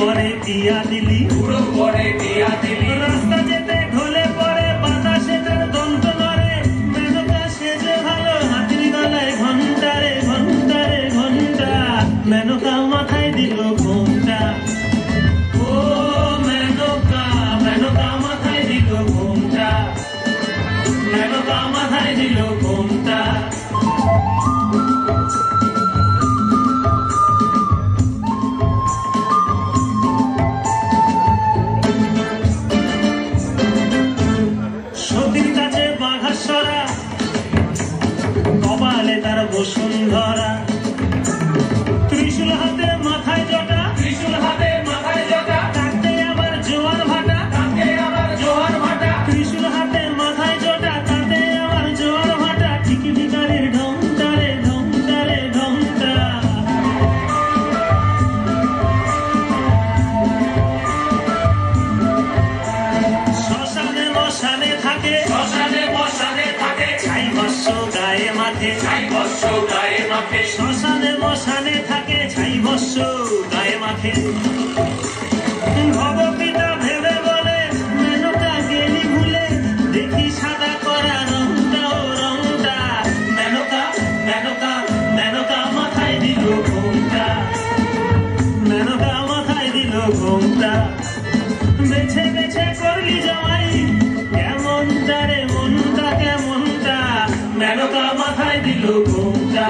পরে দিয়া দিলি, পুরো পরে দিয়া দিলি। রাস্তা যেতে ঢলে পড়ে বাতাসে তার দন্ত নড়ে, মেনকা সেজে ভালো হাতির গলায় ঘন্টা রে ঘন্টা রে ঘন্টা, মেনকা মাথায় দিল ঘোমটা। ও মেনকা, মেনকা মাথায় দিল ঘোমটা, মেনকা মাথায় দিল ঘোমটা। সতীর কাছে বাঘাসরা, কপালে তার বসুন্ধরা, ত্রিশূল হাতে মাথায় জটা, ত্রিশূল হাতে মাথায় জটা, কাঁদতে আবার জোয়ার ভাটা, কাঁধে আবার জোয়ার ভাটা। ত্রিশূল হাতে মাথায় জটা, কাঁদতে আবার জোয়ার ভাটা, ঠিকই ভিখারির ঢংটা রে ঢংটা রে ঢংটা। শ্মশানে মশানে থাকে, শ্মশানে মশানে থাকে, ছাই ভস্য গায়ে মাঠে, ছাই বর্ষ গায়ে মাঠে। শ্মশানে মশানে থাকে, ছাই ভস্য গায়ে মাঠে। ভবপিতা ভেবে বলে, মেনকা গেলি ভুলে, দেখি সাদা করা রংটা ও রংটা। মেনকা, মেনকা, মেনকা মাথায় দিল ঘোমটা, মেনকা মাথায় দিল ঘোমটা। বেছে বেছে করলি জামাই, কেমনটা রে মনটা কেমনটা, মেনকা মাথায় দিল ঘোমটা।